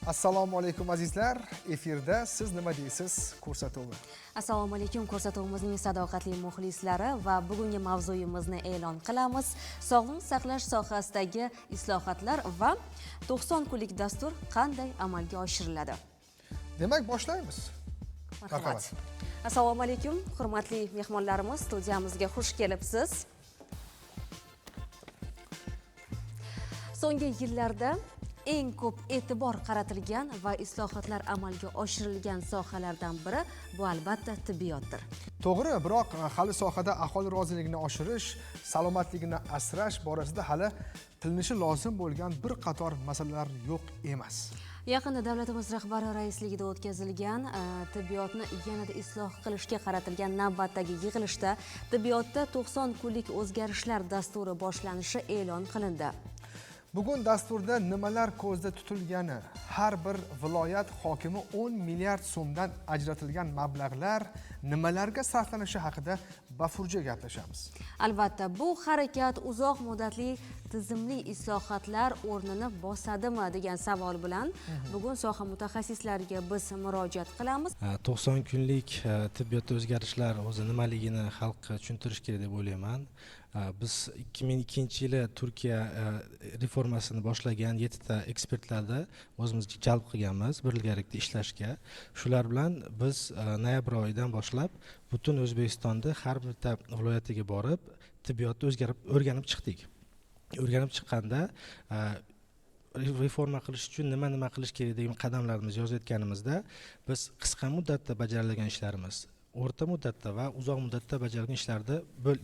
Assalomu alaykum azizlar. Efirda siz nima deysiz ko'rsatuvi. Assalomu alaykum ko'rsatuvimizning sadoqatli muxlislari va bugungi mavzuyimizni e'lon qilamiz. Sog'liqni saqlash sohasidagi islohotlar va 90 kunlik dastur qanday amalga oshiriladi? Demak, boshlaymiz. Marhamat. Assalomu alaykum hurmatli mehmonlarimiz, studiyamizga xush kelibsiz. So'nggi yillarda eng ko'p e'tibor qaratilgan va islohotlar amalga oshirilgan sohalardan biri bu albatta tibbiyotdir. To'g'ri, biroq hali sohada aholi roziligini oshirish, salomatligini asrash borasida hali qilinishi lozim bo'lgan bir qator masalalar yo'q emas. Yaqinda davlatimiz rahbari raisligida o'tkazilgan tibbiyotni yanada isloh qilishga qaratilgan navbatdagi yig'ilishda tibbiyotda 90 kunlik o'zgarishlar dasturi boshlanishi e'lon qilindi. Bugun dasturda nimalar ko'zda tutilgani, har bir viloyat hokimi 10 milliard so'mdan ajratilgan mablag'lar nimalarga sarflanishi haqida bafurja gaplashamiz. Albatta, bu harakat uzoq muddatli tizimli islohotlar o'rnini bosadimi degan savol bilan bugun soha mutaxassislariga biz murojaat qilamiz. 90 kunlik tibbiyotda o'zgarishlar o'zi nimaligini xalqqa tushuntirish kerak deb o'ylayman. Biz 2002-yili Turkiya reformasini boshlagan 7 ta ekspertlarni o'zimizga jalb qilganmiz birgalikda ishlashga. Shular bilan biz noyabr oyidan boshlab butun O'zbekistonda har bitta viloyatiga borib tibbiyotni o'rganib chiqdik. O'rganib chiqqanda reforma qilish uchun nima qilish kerak degan qadamlarimizni yozayotganimizda biz qisqa muddatda bajarilgan ishlarimiz, o'rta muddatda va uzoq muddatda bajarilgan ishlarni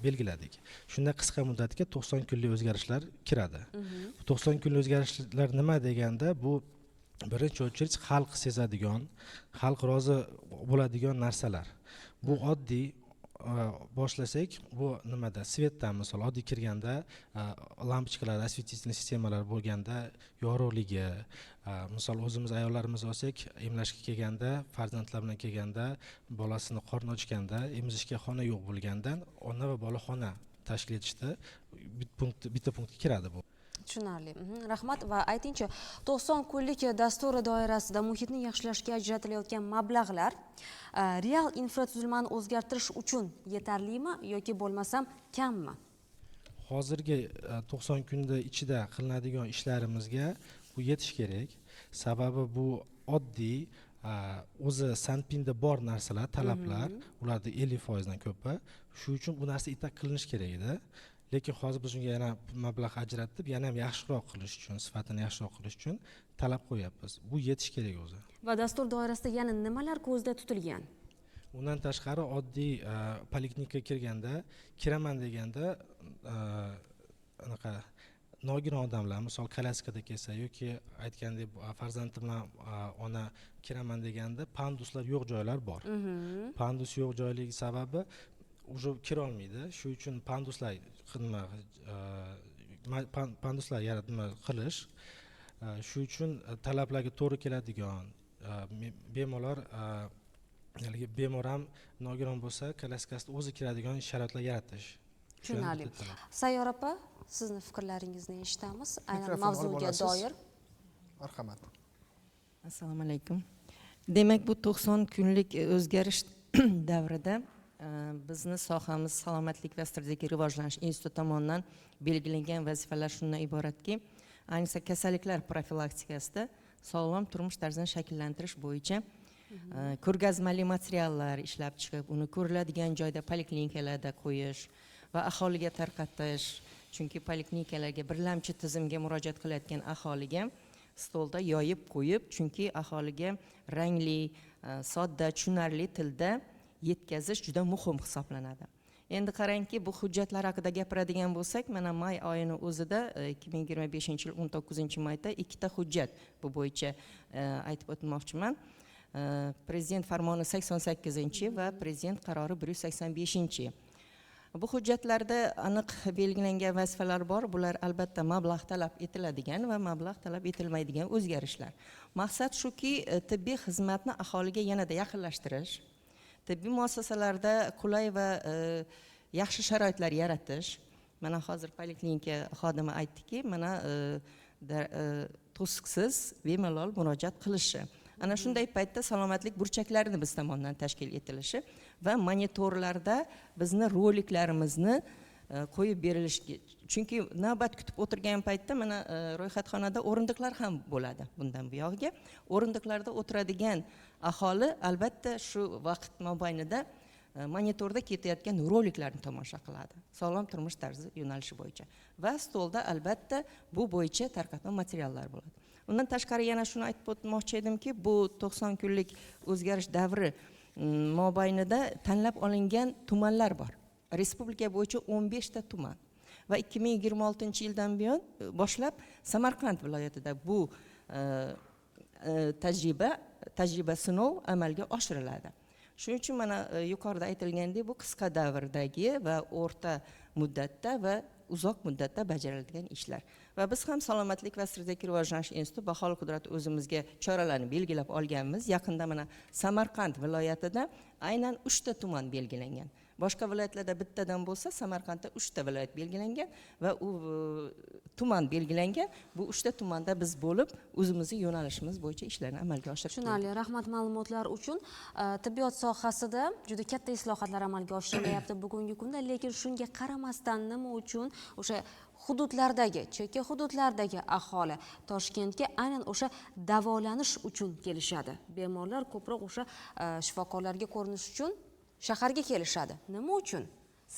belgiladik. Shunda qisqa muddatga 90 kunlik o'zgarishlar kiradi. 90 kunlik o'zgarishlar nima deganda bu birinchi o'chirich xalq sezadigan, xalq rozi bo'ladigan narsalar. Bu oddiy boshlasak, bu nimada svetdan misol oddiy kirganda lampochkalar, osvetительный sistemalar bo'lganda yorug'ligi, misol o'zimiz ayollarimiz olsak, emlashga kelganda, farzandlar bilan kelganda, bolasini qorni ochganda, emizishga xona yo'q bo'lgandan ona va bola xona tashkil etishda bitta punktga kiradi bu. Tushunarli. Rahmat va aytingchi, 90 kunlik dasturi doirasida muhitni yaxshilashga ajratilayotgan mablag'lar real infratuzilmani o'zgartirish uchun yetarlimi yoki bo'lmasam kammi? Hozirgi 90 kunda ichida qilinadigan ishlarimizga bu yetish kerak. Sababi bu oddiy, o'zi Sanpinda bor narsalar, talablar, ularda 50% dan ko'pi. Shu uchun bu narsa itak qilinish kerak edi. Lekin hozir biz unga yana mablag' ajratib, yana ham yaxshiroq qilish uchun, sifatini yaxshiroq qilish uchun talab qo'yapmiz. Bu yetish kerak o'zi. Va dastur doirasida yana nimalar ko'zda tutilgan? Undan tashqari oddiy poliklinikaga kirganda, kiraman deganda anaqa nogiron odamlar, misol kolyaskada kelsa yoki aytgandek farzandi bilan ona kiraman deganda panduslar yo'q joylar bor. Pandus yo'q joyligi sababi уже kira olmaydi. Shu uchun panduslar qilish, shu uchun talablarga to'g'ri keladigan bemorlar, bemor ham nogiron bo'lsa, kolyaskasida o'zi kiradigan sharoitlar yaratish. Tushunarli. Sayyor opa, sizni fikrlaringizni eshitamiz. Aynan mavzuga doir. Marhamat. Assalomu alaykum. Demak, bu 90 kunlik o'zgarish davrida bizni sohamiz Salomatlik va strategik rivojlanish instituti tomonidan belgilangan vazifalar shundan iboratki, ayniqsa kasalliklar profilaktikasida sog'lom turmush tarzini shakllantirish bo'yicha ko'rgazmali materiallar ishlab chiqib, uni ko'riladigan joyda poliklinikalarda qo'yish va aholiga tarqatish. Chunki poliklinikalarga birlamchi tizimga murojaat qilayotgan aholiga stolda yoyib qo'yib, chunki aholiga rangli, sodda, tushunarli tilda yetkazish juda muhim hisoblanadi. Endi qarangki, bu hujjatlar haqida gapiradigan bo'lsak, mana may oyini o'zida 2025-yil 19-mayda ikkita hujjat bu bo'yicha aytib o'tmoqchiman. Prezident farmoni 88 va prezident qarori 185. Bu hujjatlarda aniq belgilangan vazifalar bor. Bular albatta mablag' talab etiladigan va mablag' talab etilmaydigan o'zgarishlar. Maqsad shuki, tibbiy xizmatni aholiga yanada yaqinlashtirish, tibbiy muassasalarda qulay va yaxshi sharoitlar yaratish. Mana hozir poliklinika xodimi aytdiki, mana to'siqsiz bemalol murojaat qilishi. Ana shunday paytda salomatlik burchaklarini biz tomonidan tashkil etilishi va monitorlarda bizni roliklarimizni qo'yib berilishi. Chunki navbat kutib o'tirgan paytda mana ro'yxatxonada o'rindiqlar ham bo'ladi bundan buyog'iga. O'rindiqlarda o'tiradigan aholi albatta shu vaqt mobaynida monitorda ketayotgan roliklarni tomosha qiladi. Sog'lom turmush tarzi yo'nalishi bo'yicha. Va stolda albatta bu bo'yicha tarqatma materiallar bo'ladi. Undan tashqari yana shuni aytib o'tmoqchi edimki, bu 90 kunlik o'zgarish davri mobaynida tanlab olingan tumanlar bor. Respublika bo'yicha 15 ta tuman. Va 2026-yildan buyon boshlab Samarqand viloyatida bu tajriba sinov amalga oshiriladi. Shuning uchun mana yuqorida aytilgandek, bu qisqa davrdagi va o'rta muddatda va uzoq muddatda bajariladigan ishlar. Va biz ham Salomatlik va strategik rivojlanish instituti baholi qudrat o'zimizga choralarni belgilab olganmiz. Yaqinda mana Samarqand viloyatida aynan 3 ta tuman belgilangan. Boshqa viloyatlarda bittadan bo'lsa, Samarqandda 3 ta viloyat belgilangan va u tuman belgilangan. Bu 3 ta tumanda biz bo'lib, o'zimizning yo'nalishimiz bo'yicha ishlarni amalga oshirdik. Tushunarli, rahmat ma'lumotlar uchun. Tibbiyot sohasida juda katta islohotlar amalga oshirilyapti bugungi kunda, lekin shunga qaramasdan nima uchun o'sha hududlardagi, chekka hududlardagi aholi Toshkentga aynan o'sha davolanish uchun kelishadi. Bemorlar ko'proq o'sha shifokorlarga ko'rinish uchun shaharga kelishadi. Nima uchun?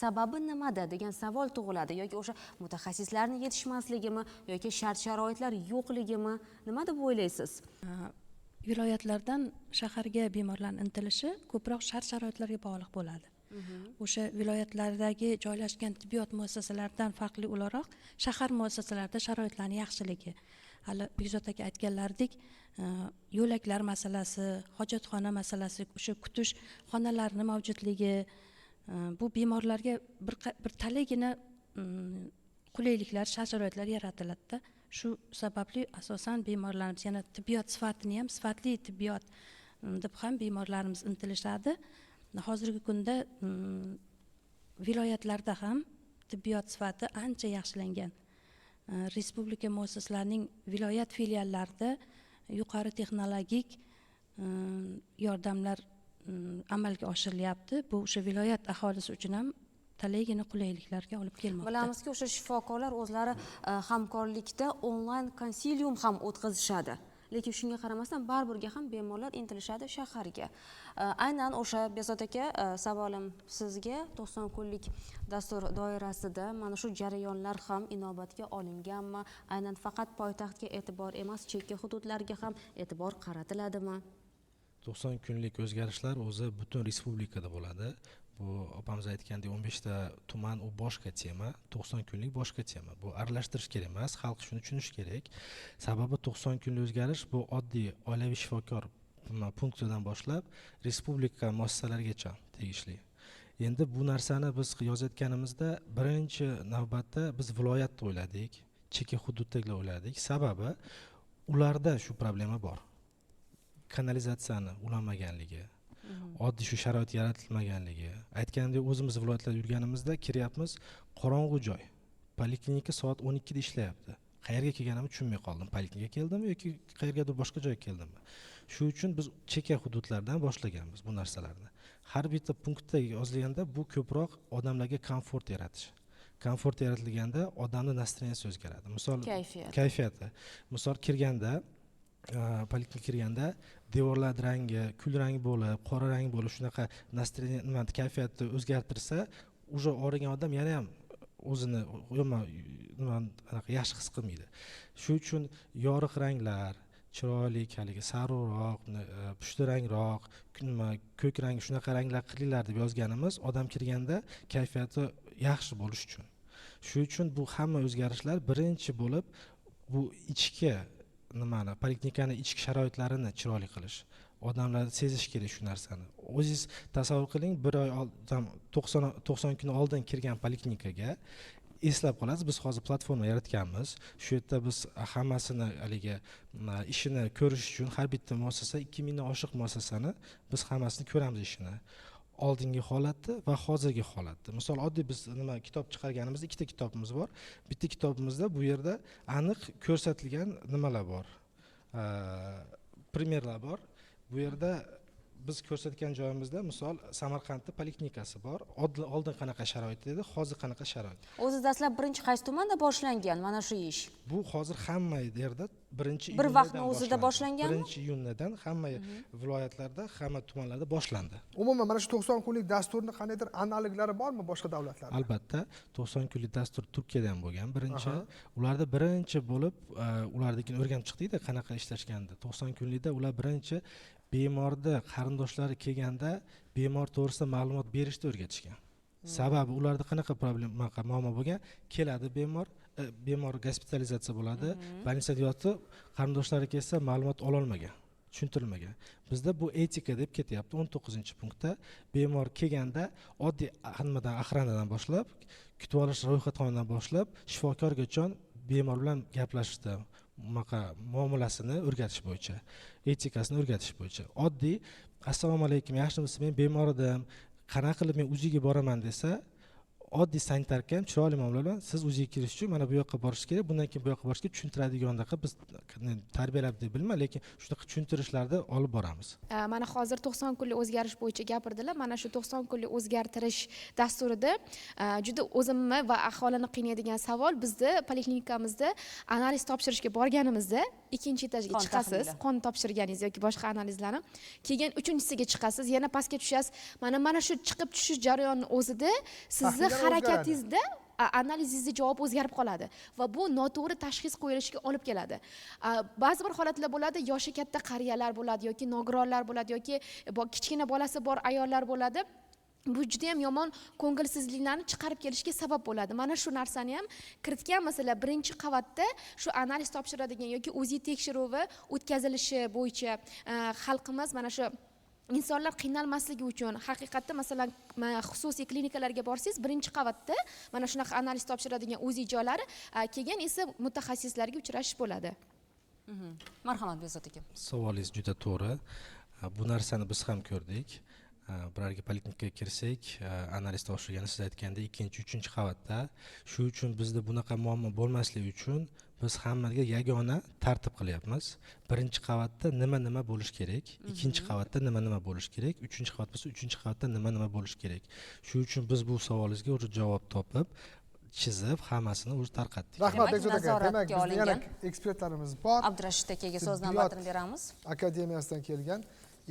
Sababi nimada degan savol tug'iladi. Yoki o'sha mutaxassislarning yetishmasligimi yoki shart-sharoitlar yo'qligimi? Nima deb o'ylaysiz? Viloyatlardan shaharga bemorlarning intilishi ko'proq shart-sharoitlarga bog'liq bo'ladi. O'sha viloyatlardagi joylashgan tibbiyot muassasalaridan farqli o'laroq shahar muassasalarida sharoitlarning yaxshiligi. Hali Bekzod aka aytganlaridek, yo'laklar masalasi, hojatxona masalasi, o'sha kutish xonalarining mavjudligi bu bemorlarga bir talaygina qulayliklar, shart-sharoitlar yaratiladi. Shu sababli asosan bemorlarimiz yana tibbiyot sifatini ham sifatli tibbiyot deb ham bemorlarimiz intilishadi. Hozirgi kunda viloyatlarda ham tibbiyot sifati ancha yaxshilangan. Respublika muassasalarining viloyat filiallarida yuqori texnologik yordamlar amalga oshirilyapti. Bu o'sha viloyat aholisi uchun ham talaygina qulayliklarga olib kelmoqda. Bilamizki, o'sha shifokorlar o'zlari hamkorlikda onlayn konsilium ham o'tkazishadi. Lekin shunga qaramasdan baribirga ham bemorlar intilishadi shaharga. Aynan o'sha Bekzod aka, savolim sizga 90 kunlik dastur doirasida mana shu jarayonlar ham inobatga olinganmi? Aynan faqat poytaxtga e'tibor emas, chekka hududlarga ham e'tibor qaratiladimi? 90 kunlik o'zgarishlar o'zi butun respublikada bo'ladi. Bu opamiz aytgandek 15 ta tuman u boshqa tema, 90 kunlik boshqa tema. Bu aralashtirish kerak emas, xalq shuni tushunishi kerak. Sababi 90 kunlik o'zgarish bu oddiy oilaviy shifokor punktidan boshlab respublika muassasalarigacha tegishli. Endi bu narsani biz yozayotganimizda birinchi navbatda biz viloyatni o'yladik, chekka hududdagilar o'yladik. Sababi ularda shu problema bor. Kanalizatsiyani ulanmaganligi, oddiy shu sharoit yaratilmaganligi. Aytgandek, o'zimiz viloyatlarda yurganimizda kiryapmiz, qorong'u joy. Poliklinika soat 12 da ishlayapti. Qayerga kelganimni tushunmay qoldim. Poliklinikaga keldimmi yoki qayergadir boshqa joyga keldimmi? Shu uchun biz chekka hududlardan boshlaganmiz bu narsalarni. Har bitta punktda yozilganda bu ko'proq odamlarga komfort yaratish. Komfort yaratilganda odamning настроенияsi o'zgaradi. Misol kayfiyati. Misol kirganda poliklinika kirganda devorlar rangi, kul rang bo'lib, qora rang bo'lib, shunaqa настроение, kayfiyatni o'zgartirsa, уже og'rigan odam yana ham o'zini yaxshi his qilmaydi. Shu uchun yorug' ranglar, chiroyli haligi sariqroq, pushti rangroq, ko'k rang, shunaqa ranglar qilinglar deb yozganimiz odam kirganda kayfiyati yaxshi bo'lish uchun. Shu uchun bu hamma o'zgarishlar birinchi bo'lib bu ichki poliklinikani ichki sharoitlarini chiroyli qilish. Odamlar sezish kerak shu narsani. O'zingiz tasavvur qiling, bir oy 90 kun oldin kirgan poliklinikaga eslab qolasiz, biz hozir platforma yaratganmiz. Shu yerda biz hammasini haligi ishini ko'rish uchun har bitta muassasa 2000 dan oshiq muassasani biz hammasini ko'ramiz ishini. oldingi holati va hozirgi holati. Misol oddiy biz nima kitob chiqarganimizda ikkita kitobimiz bor. Bitta kitobimizda bu yerda aniq ko'rsatilgan nimalar bor. Primerlar bor. Bu yerda biz ko'rsatgan joyimizda misol Samarqandda poliklinikasi bor. Oldin qanaqa sharoit edi, hozir qanaqa sharoit. O'zi dastlab birinchi qaysi tumanda boshlangan mana shu ish? Bu hozir hamma yerda birinchi Bir vaqtni o'zida boshlanganmi? Birinchi iyundan hamma viloyatlarda, hamma tumanlarda boshlandi. Umuman mana shu 90 kunlik dasturni qandaydir analoglari bormi boshqa davlatlarda? Albatta, 90 kunlik dastur Turkiyadan bo'lgan birinchi. Ularda birinchi bo'lib, ularnikidan o'rganib chiqdik-da qanaqa ishlashganini. 90 kunlikda ular birinchi bemorda qarindoshlari kelganda bemor to'g'risida ma'lumot berishni o'rgatishgan. Sababi ularda qanaqa muammo bo'lgan? Keladi bemor gospitalizatsiya bo'ladi, больницада yotib, qarindoshlari kelsa ma'lumot ola olmagan, tushuntirilmagan. Bizda bu etika deb ketyapti 19-punktda. Bemor kelganda oddiy axranadan boshlab, kutib olish ro'yxatxonadan boshlab, shifokorgacha bemor bilan gaplashishda muomalasini o'rgatish bo'yicha, etikasini o'rgatish bo'yicha. Oddiy assalomu alaykum, yaxshimisiz, men bemor edim, qanaqa qilib men uziga boraman desa, oddiy sanitarka ham chiroyli muomala bilan siz uziga kirish uchun mana bu yoqqa borishingiz kerak, bundan keyin bu yoqqa borishga tushuntiradigandaqa biz tarbiyalab deb bilma, lekin shunaqa tushuntirishlarda olib boramiz. Mana hozir 90 kunlik o'zgarish bo'yicha gapirdilar. Mana shu 90 kunlik o'zgartirish dasturida juda o'zimni va aholini qiynaydigan savol, bizni poliklinikamizda analiz topshirishga borganimizda ikkinchi etajga chiqasiz, qon topshirganingiz yoki boshqa analizlarni, keyin uchinchisiga chiqasiz, yana pastga tushasiz. Mana shu chiqib tushish jarayoni o'zida sizni harakatingizda analizingizda javob o'zgarib qoladi va bu noto'g'ri tashxis qo'yilishiga olib keladi. Ba'zi bir holatlar bo'ladi, yoshi katta qariyalar bo'ladi yoki nogironlar bo'ladi yoki kichkina bolasi bor ayollar bo'ladi. Bu juda ham yomon ko'ngilsizliklarni chiqarib kelishga sabab bo'ladi. Mana shu narsani ham kiritgan, masalan, birinchi qavatda shu analiz topshiradigan yoki UZI tekshiruvi o'tkazilishi bo'yicha xalqimiz mana shu insonlar qiynalmasligi uchun haqiqatda masalan xususiy klinikalarga borsangiz birinchi qavatda mana shunaqa analiz topshiradigan UZI joylari, keyin esa mutaxassislarga uchrashish bo'ladi. Marhamat Bezod aka. Savolingiz juda to'g'ri. Bu narsani biz ham ko'rdik. Birorga poliklinikaga kirsak, analiz topshirgani siz aytgandek 2-3 qavatda. Shu uchun bizda bunaqa muammo bo'lmasligi uchun biz hammaga yagona tartib qilyapmiz. Birinchi qavatda nima bo'lish kerak, ikkinchi qavatda nima bo'lish kerak, uchinchi qavat bo'lsa uchinchi qavatda nima bo'lish kerak. Shu uchun biz bu savolingizga o'zi javob topib, chizib, hammasini o'zi tarqatdik. Rahmat Bekzod aka. Demak, bizning yana ekspertlarimiz bor. Abdurashid akaga so'z navbatini beramiz. Akademiyasidan kelgan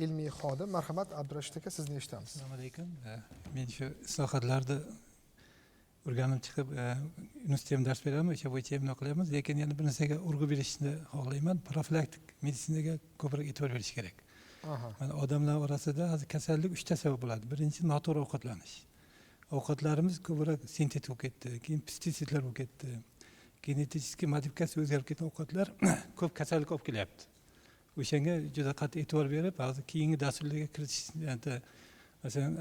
ilmiy xodim. Marhamat Abdurashid aka, sizni eshitamiz. Assalomu alaykum. Men shu islohotlarni o'rganib chiqib, universitetda dars beraman, o'sha bo'yicha ham qilyapmiz, lekin yana bir narsaga urg'u berishni xohlayman. Profilaktik meditsinaga ko'proq e'tibor berish kerak. Mana odamlar orasida hozir kasallik 3 ta sabab bo'ladi. Birinchi noto'g'ri ovqatlanish. Ovqatlarimiz ko'proq sintetik bo'lib ketdi, keyin pestitsidlar bo'lib ketdi. Genetik modifikatsiya o'zgarib ketgan ovqatlar ko'p kasallik olib kelyapti. O'shanga juda qattiq e'tibor berib, hozir keyingi dasturlarga kiritish, masalan,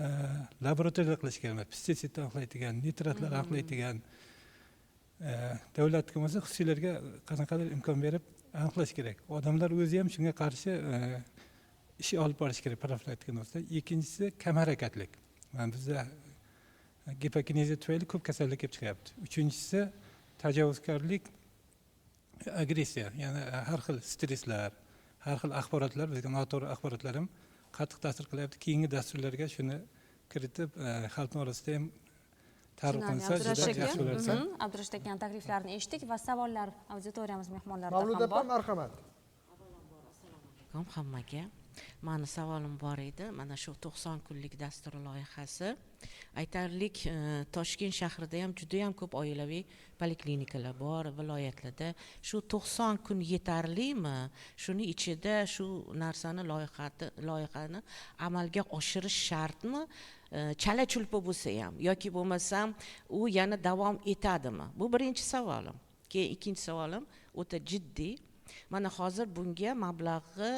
laboratoriya qilish kerak. Pestitsidlar aniqlaydigan, nitratlar aniqlaydigan davlat bo'lmasa xususiylarga qanaqadir imkon berib aniqlash kerak. Odamlar o'zi ham shunga qarshi ish olib borish kerak profilaktika nosida. Ikkinchisi kam harakatlik. Mana bizda gipokineziya tufayli ko'p kasallik kelib chiqyapti. Uchinchisi tajovuzkorlik, agressiya, ya'ni har xil stresslar, har xil axborotlar, bizga noto'g'ri axborotlar ham qattiq ta'sir qilyapti. Keyingi dasturlarga shuni kiritib, xalqning orasida ham targ'ib qilinsa, juda yaxshi bo'lardi. Abdurashid akaning takliflarini eshitdik va savollar auditoriyamiz mehmonlaridan ham Mavlud bor. opa, marhamat. Hammaga mani savolim bor edi. Mana shu 90 kunlik dastur loyihasi aytarlik, Toshkent shahrida ham juda ham ko'p oilaviy poliklinikalar bor, viloyatlarda. Shu 90 kun yetarlimi? Shuni ichida shu narsani loyihani amalga oshirish shartmi? Chala-chulpa bo'lsa ham yoki bo'lmasam u yana davom etadimi? Bu birinchi savolim. Keyin ikkinchi savolim o'ta jiddiy. Mana hozir bunga mablag'i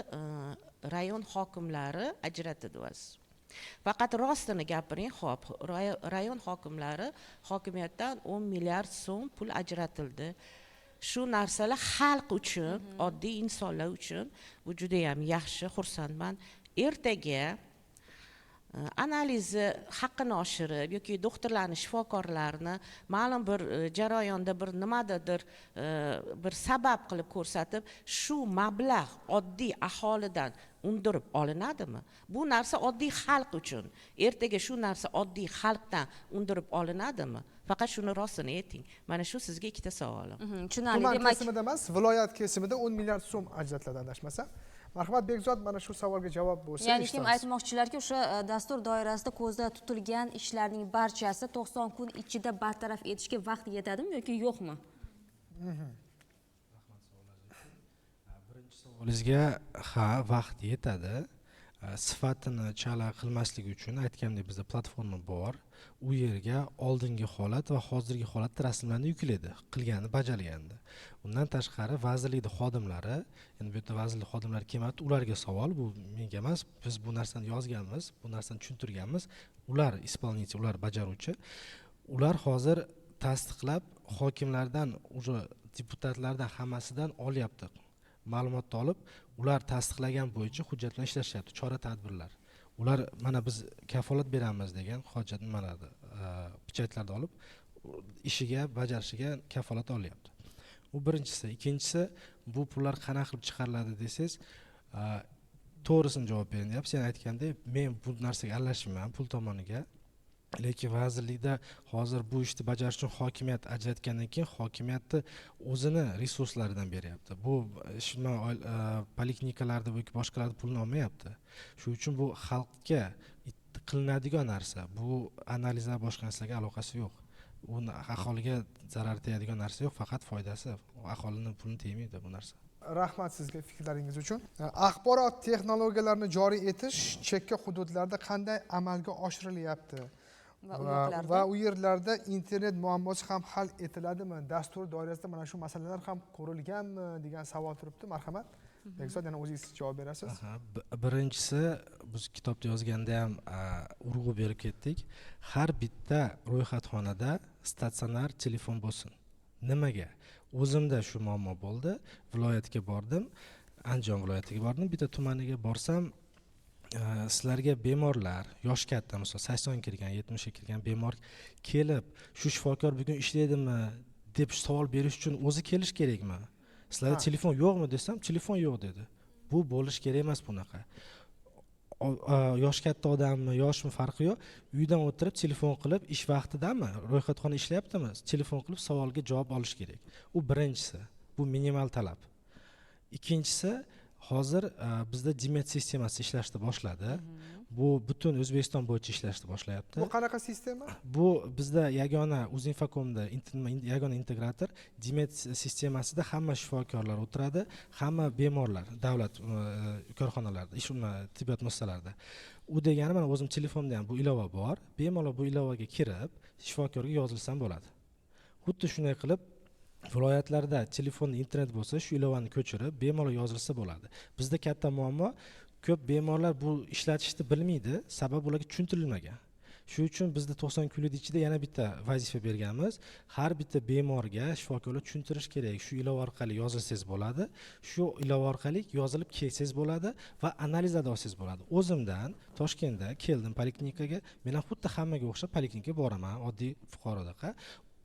rayon hokimlari ajratdi o'zi. Faqat rostini gapiring, xo'p, rayon hokimlari hokimiyatdan 10 milliard so'm pul ajratildi. Shu narsalar xalq uchun, oddiy insonlar uchun bu juda ham yaxshi, xursandman. Ertaga analizi haqqini oshirib yoki doktorlarni, shifokorlarni ma'lum bir jarayonda bir nimadadir bir sabab qilib ko'rsatib, shu mablag' oddiy aholidan undirib olinadimi? Bu narsa oddiy xalq uchun. Ertaga shu narsa oddiy xalqdan undirib olinadimi? Faqat shuni rostini ayting. Mana shu sizga ikkita savolim. Tushunarli. Tuman Demak, kesimida emas, viloyat kesimida 10 milliard so'm ajratiladi adashmasam. Marhamat Bekzod, mana shu savolga javob bo'lsa ya'ni kim eshitamiz. aytmoqchilarki, o'sha dastur doirasida ko'zda tutilgan ishlarning barchasi 90 kun ichida bartaraf etishga vaqt yetadimi yoki yo'qmi? Birinchi savolingizga ha, vaqt yetadi. Sifatini chala qilmaslik uchun aytgandek bizda platforma bor. U yerga oldingi holat va hozirgi holat rasmlarni yuklaydi, qilgani, bajarganda. Undan tashqari vazirlikning xodimlari, endi bu yerda vazirlik xodimlari kelmayapti, ularga savol, bu menga emas, biz bu narsani yozganmiz, bu narsani tushuntirganmiz. Ular исполнитель, ular bajaruvchi. Ular hozir tasdiqlab hokimlardan, o'sha deputatlardan hammasidan olyapti. Ma'lumotni olib, ular tasdiqlagan bo'yicha hujjat bilan ishlashyapti, chora-tadbirlar. Ular mana biz kafolat beramiz degan hojat nimalarni, pechatlarni olib ishiga, bajarishiga kafolat olyapti. Bu birinchisi. Ikkinchisi, bu pullar qanaqa qilib chiqariladi desangiz, to'g'risini javob bering deyapsiz. Sen aytgandek, men bu narsaga aralashmayman pul tomoniga. Lekin vazirlikda hozir bu ishni bajarish uchun hokimiyat ajratgandan keyin hokimiyatni o'zini resurslaridan beryapti. Bu poliklinikalarda yoki boshqalarda pulni olmayapti. Shuning uchun bu xalqqa qilinadigan narsa. Bu analizlar boshqa narsalarga aloqasi yo'q. U aholiga zarar tegadigan narsa yo'q, faqat foydasi. Aholining pulini tegmaydi bu narsa. Rahmat sizga fikrlaringiz uchun. Axborot texnologiyalarini joriy etish chekka hududlarda qanday amalga oshirilyapti? Va u yerlarda internet muammosi ham hal etiladimi? Dastur doirasida mana shu masalalar ham ko'rilganmi degan savol turibdi. Marhamat. Bekzod, yana o'zingiz javob berasiz. Birinchisi, biz kitobda yozganda ham urg'u berib ketdik. Har bitta ro'yxatxonada statsionar telefon bo'lsin. Nimaga? O'zimda shu muammo bo'ldi. Viloyatga bordim, Andijon viloyatiga bordim. Bitta tumaniga borsam, sizlarga bemorlar, yosh katta, masalan 80 kirgan, 70 ga kirgan bemor kelib, shu shifokor bugun ishlaydimi deb savol berish uchun o'zi kelish kerakmi? Sizlarda telefon yo'qmi desam, telefon yo'q dedi. Bu bo'lish kerak emas bunaqa. Yosh katta odammi, yoshmi farqi yo'q. Uydan o'tirib telefon qilib, ish vaqtidami, ro'yxatxona ishlayaptimi, telefon qilib savolga javob olish kerak. U birinchisi. Bu minimal talab. Ikkinchisi, hozir bizda Dimet sistemasi ishlashni boshladi. Bu butun O'zbekiston bo'yicha ishlashni boshlayapti. Bu qanaqa sistema? Bu bizda yagona Uzinfocomda yagona integrator Dimet sistemasida hamma shifokorlar o'tiradi, hamma bemorlar davlat korxonalarida, tibbiyot muassasalarida. U degani mana o'zim telefonimda ham bu ilova bor. Bemalol bu ilovaga kirib, shifokorga yozilsam bo'ladi. Xuddi shunday qilib viloyatlarda telefon internet bo'lsa, shu ilovani ko'chirib bemalol yozilsa bo'ladi. Bizda katta muammo, ko'p bemorlar bu ishlatishni bilmaydi, sabab ularga tushuntirilmagan. Shuning uchun bizda 90 kunlik ichida yana bitta vazifa berganmiz. Har bitta bemorga shifokorlar tushuntirish kerak. Shu ilova orqali yozilsangiz bo'ladi, shu ilova orqali yozilib kelsangiz bo'ladi va analizlarni olsangiz bo'ladi. O'zimdan Toshkentda keldim poliklinikaga, men ham xuddi hammaga o'xshab poliklinikaga boraman, oddiy fuqarodaqa.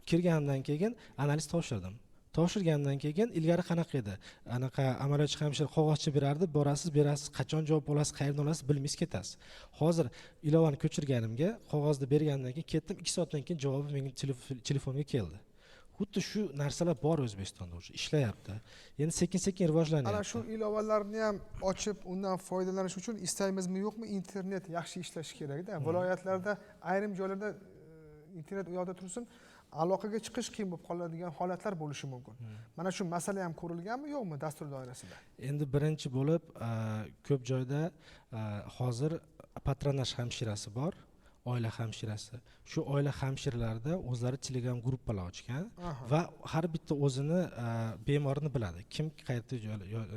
Kirganimdan keyin analiz topshirdim. Topshirgandan keyin ilgari qanaqa edi? Anaqa amaliyotchi hamshira qog'ozcha berardi, borasiz, berasiz, qachon javob olasiz, qayerdan olasiz, bilmaysiz ketasiz. Hozir ilovani ko'chirganimga, qog'ozni bergandan keyin ketdim, 2 soatdan keyin javobi menga telefonga keldi. Xuddi shu narsalar bor O'zbekistonda o'sha ishlayapti. Endi sekin-sekin rivojlanyapti. Ana shu ilovalarni ham ochib, undan foydalanish uchun istaymizmi, yo'qmi, internet yaxshi ishlashi kerak-da. Viloyatlarda ayrim joylarda internet u yoqda tursin, aloqaga chiqish qiyin bo'lib qoladigan holatlar bo'lishi mumkin. Mana shu masala ham ko'rilganmi, yo'qmi dastur doirasida? Endi birinchi bo'lib ko'p joyda hozir patronaj hamshirasi bor, oila hamshirasi. Shu oila hamshiralarda o'zlari Telegram gruppalar ochgan va har bitta o'zini bemorini biladi, kim qayerda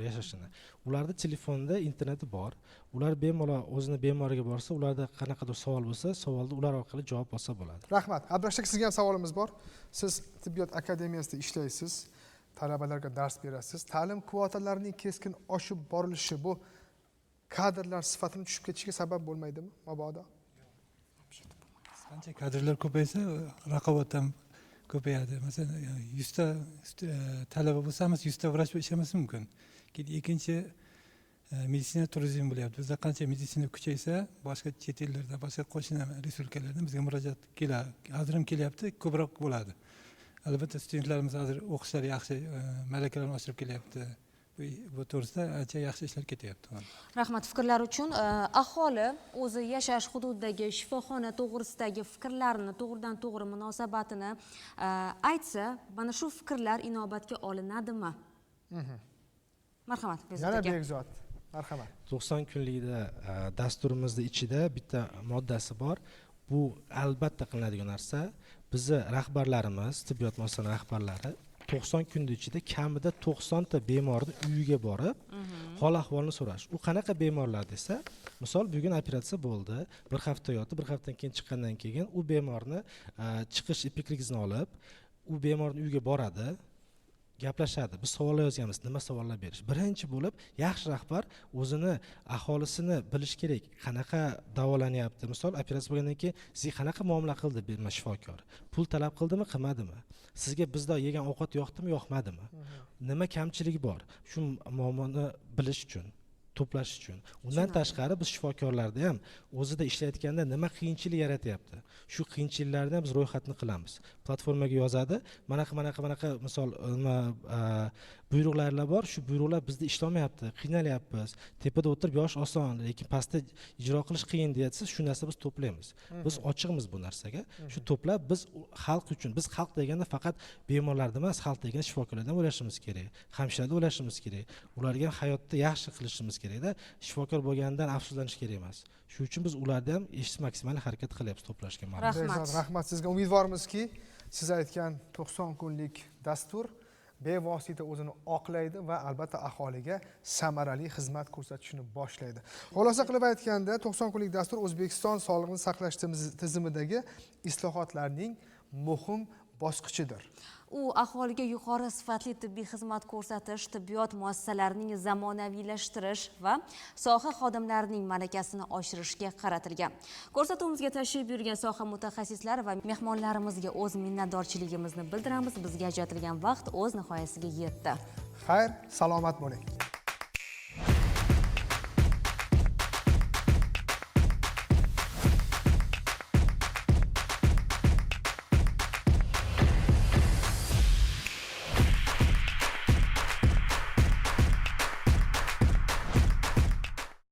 yashashini. Ularda telefonda interneti bor. Ular bemalol o'zini bemoriga borsa, ularda qanaqadir savol bo'lsa, savolni ular orqali javob olsa bo'ladi. Rahmat. Abdurashak, sizga ham savolimiz bor. Siz tibbiyot akademiyasida ishlaysiz, talabalarga dars berasiz. Ta'lim kvotalarining keskin oshib borilishi bu kadrlar sifatini tushib ketishiga sabab bo'lmaydimi, mabodo? qancha kadrlar ko'paysa raqobat ham ko'payadi. Masalan 100 ta talaba bo'lsamiz 100 ta vrach ishlamasligi mumkin. Keyin ikkinchi meditsina turizm bo'lyapti. Bizda qancha meditsina kuchaysa, boshqa chet ellarda, boshqa qo'shni respublikalardan bizga murojaat keladi. Hozir ham kelyapti, ko'proq bo'ladi. Albatta studentlarimiz hozir o'qishlari yaxshi, malakalarini oshirib kelyapti. Bu to'g'risida ancha yaxshi ishlar ketyapti. Rahmat fikrlar uchun. Aholi o'zi yashash hududidagi shifoxona to'g'risidagi fikrlarini, to'g'ridan to'g'ri munosabatini aytsa, mana shu fikrlar inobatga olinadimi? Marhamat, Bekzod Yana aka. Bekzod, marhamat. 90 kunlikda dasturimizni ichida bitta moddasi bor. Bu albatta qilinadigan narsa. Bizni rahbarlarimiz, tibbiyot muassasalari rahbarlari 90 kunning ichida kamida 90 ta bemorni uyiga borib, hol ahvolini so'rash. U qanaqa bemorlar desa, misol bugun operatsiya bo'ldi, bir hafta yotdi, bir haftadan keyin chiqqandan keyin u bemorni chiqish epikligini olib, u bemorning uyiga boradi. Gaplashadi. Biz savollar yozganmiz. Nima savollar berish? Birinchi bo'lib, yaxshi rahbar o'zini aholisini bilish kerak. Qanaqa davolanyapti? Misol operatsiya bo'lgandan keyin sizga qanaqa muomala qildi shifokor? Pul talab qildimi, qilmadimi? Sizga bizda yegan ovqat yoqdimi, yoqmadimi? Nima kamchiligi bor? Shu muammoni bilish uchun, to'plash uchun. Undan tashqari biz shifokorlarda ham o'zida ishlayotganda nima qiyinchilik yaratyapti? Shu qiyinchiliklarni ham biz ro'yxatni qilamiz. Platformaga yozadi. Manaqa misol buyruqlar bor. Shu buyruqlar bizda ishlamayapti, qiynalyapmiz. Tepada o'tirib yosh oson, lekin pastda ijro qilish qiyin deyapsiz. Shu narsa biz to'playmiz. Biz ochiqmiz bu narsaga. Shu to'plab biz xalq uchun, biz xalq deganda faqat bemorlarda emas, xalq deganda shifokorlardan o'ylashimiz kerak, hamshiralardan o'ylashimiz kerak. Ularga hayotda yaxshi qilishimiz kerak-da. Shifokor bo'lgandan afsuslanish kerak emas. Shu uchun biz ularda ham eshitish maksimal harakat qilyapmiz to'plashga. Bekzod, rahmat sizga. Umidvormizki, siz aytgan 90 kunlik dastur bevosita o'zini oqlaydi va albatta aholiga samarali xizmat ko'rsatishni boshlaydi. Xulosa qilib aytganda, 90 kunlik dastur O'zbekiston sog'liqni saqlash tizimidagi islohotlarning muhim bosqichidir. U aholiga yuqori sifatli tibbiy xizmat ko'rsatish, tibbiyot muassasalarining zamonaviylashtirish va soha xodimlarining malakasini oshirishga qaratilgan. Ko'rsatuvimizga tashrif buyurgan soha mutaxassislari va mehmonlarimizga o'z minnatdorchiligimizni bildiramiz. Bizga ajratilgan vaqt o'z nihoyasiga yetdi. Xayr, salomat bo'ling.